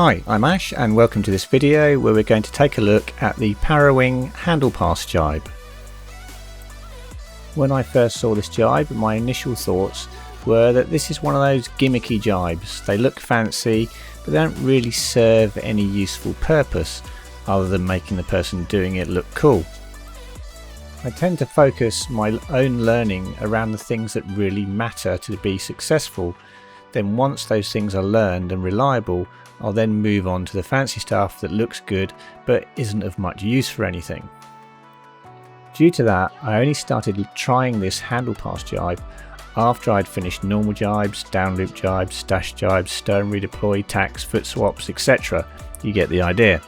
Hi, I'm Ash and welcome to this video where we're going to take a look at the Parawing handle pass jibe. When I first saw this jibe, my initial thoughts were that this is one of those gimmicky jibes. They look fancy but they don't really serve any useful purpose other than making the person doing it look cool. I tend to focus my own learning around the things that really matter to be successful. Then once those things are learned and reliable, I'll then move on to the fancy stuff that looks good but isn't of much use for anything. Due to that, I only started trying this handle pass jibe after I'd finished normal jibes, down loop jibes, stash jibes, stern redeploy, tacks, foot swaps, etc. You get the idea.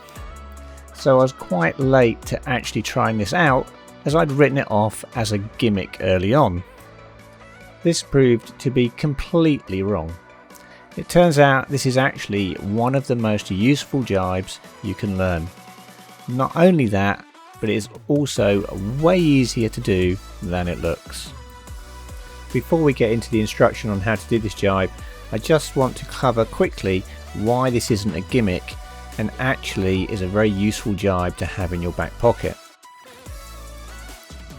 So I was quite late to actually trying this out, as I'd written it off as a gimmick early on. This proved to be completely wrong. It turns out this is actually one of the most useful jibes you can learn. Not only that, but it is also way easier to do than it looks. Before we get into the instruction on how to do this jibe, I just want to cover quickly why this isn't a gimmick and actually is a very useful jibe to have in your back pocket.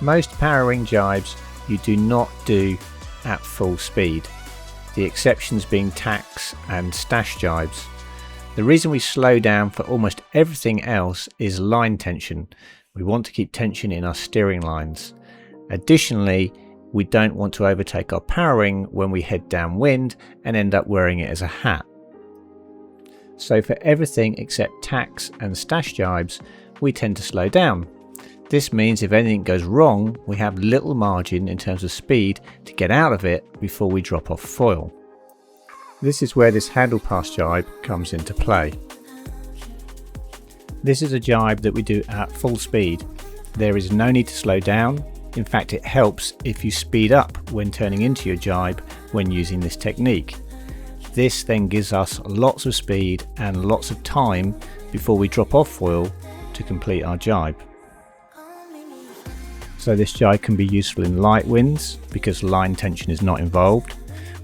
Most Parawing jibes you do not do at full speed, the exceptions being tacks and stash jibes. The reason we slow down for almost everything else is line tension. We want to keep tension in our steering lines. Additionally, we don't want to overtake our Parawing when we head downwind and end up wearing it as a hat. So for everything except tacks and stash jibes, we tend to slow down. This means if anything goes wrong, we have little margin in terms of speed to get out of it before we drop off foil. This is where this handle pass jibe comes into play. This is a jibe that we do at full speed. There is no need to slow down. In fact, it helps if you speed up when turning into your jibe when using this technique. This then gives us lots of speed and lots of time before we drop off foil to complete our jibe. So this jibe can be useful in light winds because line tension is not involved.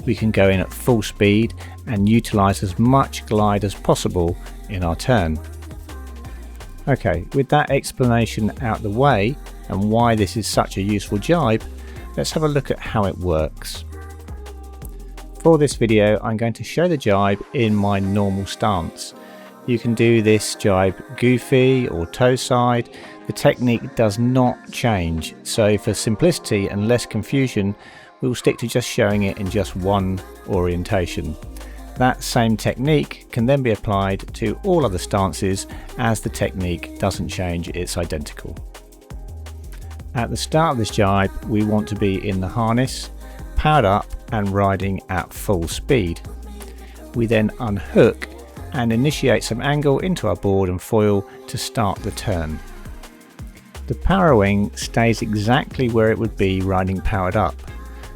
We can go in at full speed and utilise as much glide as possible in our turn. Okay, with that explanation out the way and why this is such a useful jibe, let's have a look at how it works. For this video, I'm going to show the jibe in my normal stance. You can do this jibe goofy or toe side. The technique does not change, so for simplicity and less confusion, we'll stick to just showing it in just one orientation. That same technique can then be applied to all other stances, as the technique doesn't change, it's identical. At the start of this jibe, we want to be in the harness, powered up and riding at full speed. We then unhook and initiate some angle into our board and foil to start the turn. The Parawing stays exactly where it would be riding powered up,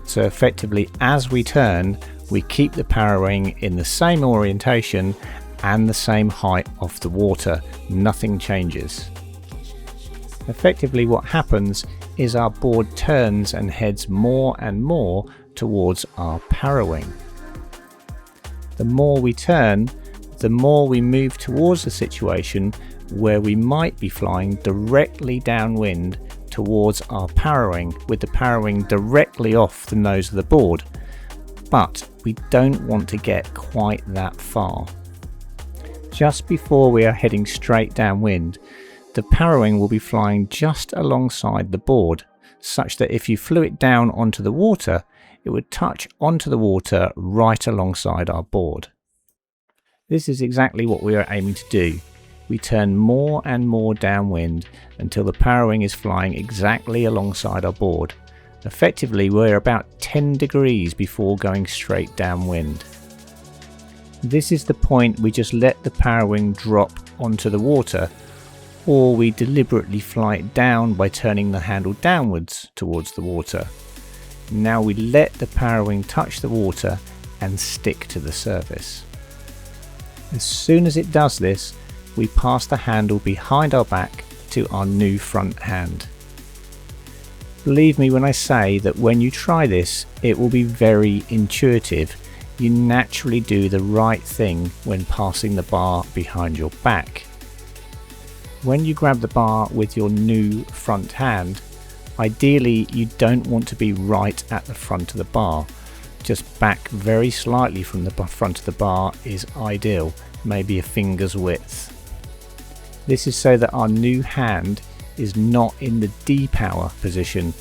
so effectively as we turn we keep the Parawing in the same orientation and the same height off the water, nothing changes. Effectively what happens is our board turns and heads more and more towards our Parawing. The more we turn, the more we move towards the situation where we might be flying directly downwind towards our Parawing, with the Parawing directly off the nose of the board. But we don't want to get quite that far. Just before we are heading straight downwind, the Parawing will be flying just alongside the board, such that if you flew it down onto the water, it would touch onto the water right alongside our board. This is exactly what we are aiming to do. We turn more and more downwind until the Parawing is flying exactly alongside our board. Effectively, we're about 10 degrees before going straight downwind. This is the point we just let the Parawing drop onto the water, or we deliberately fly it down by turning the handle downwards towards the water. Now we let the Parawing touch the water and stick to the surface. As soon as it does this, we pass the handle behind our back to our new front hand. Believe me when I say that when you try this, it will be very intuitive. you naturally do the right thing when passing the bar behind your back. When you grab the bar with your new front hand, ideally you don't want to be right at the front of the bar. Just back very slightly from the front of the bar is ideal, maybe a finger's width. This is so that our new hand is not in the D-power position.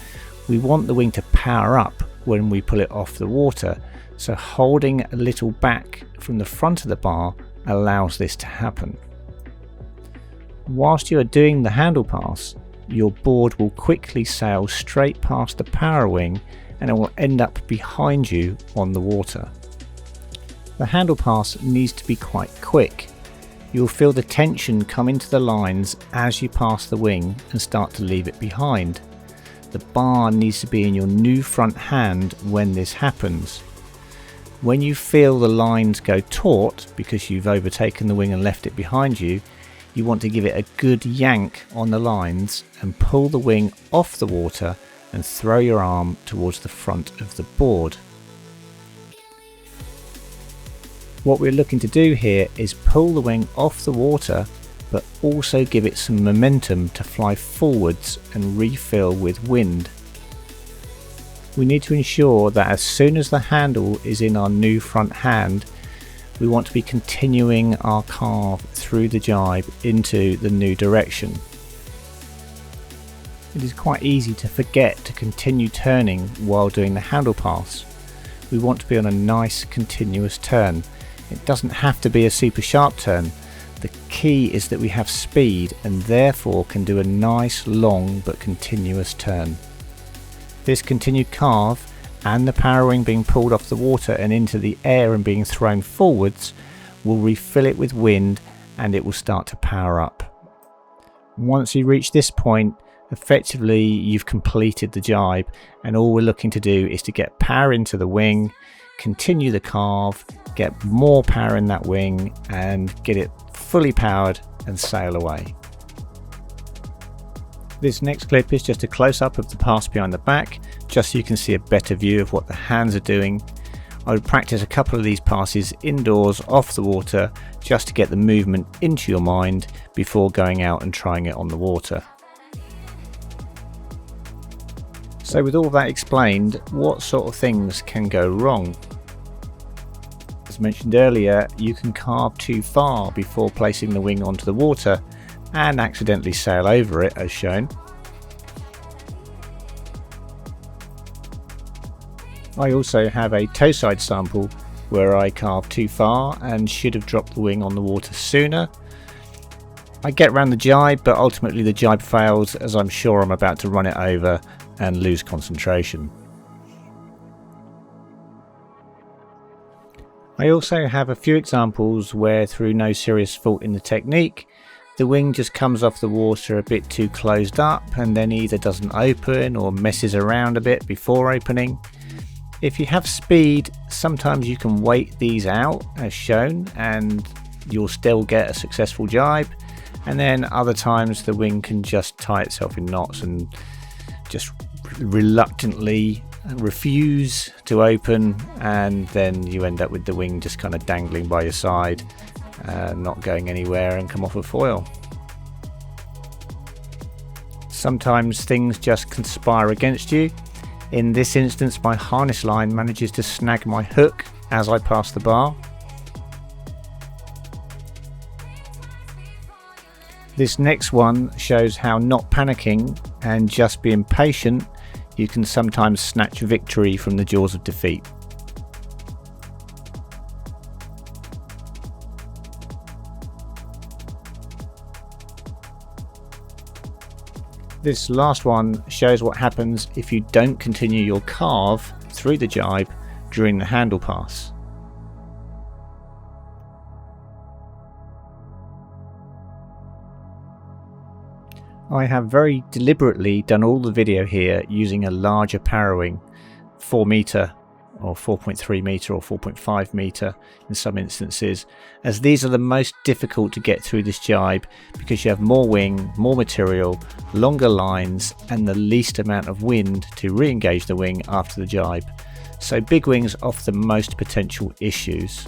We want the wing to power up when we pull it off the water, so holding a little back from the front of the bar allows this to happen. Whilst you are doing the handle pass, your board will quickly sail straight past the power wing and it will end up behind you on the water. The handle pass needs to be quite quick. You'll feel the tension come into the lines as you pass the wing and start to leave it behind. The bar needs to be in your new front hand when this happens. When you feel the lines go taut because you've overtaken the wing and left it behind you, you want to give it a good yank on the lines and pull the wing off the water and throw your arm towards the front of the board. What we're looking to do here is pull the wing off the water, but also give it some momentum to fly forwards and refill with wind. We need to ensure that as soon as the handle is in our new front hand, we want to be continuing our carve through the jibe into the new direction. It is quite easy to forget to continue turning while doing the handle pass. We want to be on a nice continuous turn. It doesn't have to be a super sharp turn. The key is that we have speed and therefore can do a nice long but continuous turn. This continued carve and the power wing being pulled off the water and into the air and being thrown forwards will refill it with wind and it will start to power up. Once you reach this point, effectively you've completed the jibe, and all we're looking to do is to get power into the wing, continue the carve, get more power in that wing and get it fully powered and sail away. This next clip is just a close-up of the pass behind the back, just so you can see a better view of what the hands are doing. I would practice a couple of these passes indoors off the water just to get the movement into your mind before going out and trying it on the water. So with all that explained, what sort of things can go wrong? As mentioned earlier, you can carve too far before placing the wing onto the water and accidentally sail over it as shown. I also have a toe side sample where I carved too far and should have dropped the wing on the water sooner. I get around the jibe, but ultimately the jibe fails as I'm sure I'm about to run it over and lose concentration. I also have a few examples where, through no serious fault in the technique, the wing just comes off the water a bit too closed up and then either doesn't open or messes around a bit before opening. If you have speed, sometimes you can wait these out as shown and you'll still get a successful jibe, and then other times the wing can just tie itself in knots and just reluctantly refuse to open, and then you end up with the wing just kind of dangling by your side, not going anywhere, and come off a foil. Sometimes things just conspire against you. In this instance, my harness line manages to snag my hook as I pass the bar. This next one shows how not panicking and just being patient, you can sometimes snatch victory from the jaws of defeat. This last one shows what happens if you don't continue your carve through the jibe during the handle pass. I have very deliberately done all the video here using a larger Parawing, 4 meter or 4.3 meter or 4.5 meter in some instances, as these are the most difficult to get through this jibe because you have more wing, more material, longer lines and the least amount of wind to re-engage the wing after the jibe. so big wings offer the most potential issues.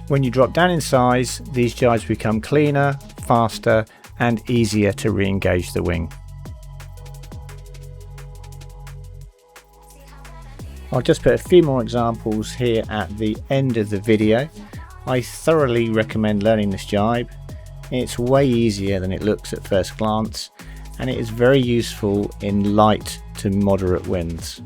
When you drop down in size, these jibes become cleaner, faster and easier to re-engage the wing. I'll just put a few more examples here at the end of the video. I thoroughly recommend learning this jibe. It's way easier than it looks at first glance, and it is very useful in light to moderate winds.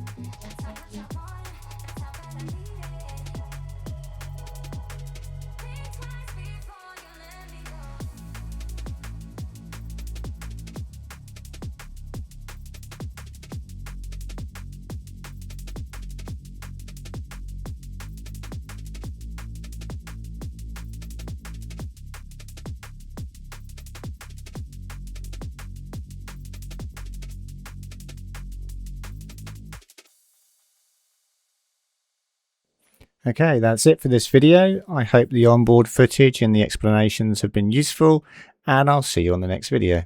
Okay, that's it for this video. I hope the onboard footage and the explanations have been useful, and I'll see you on the next video.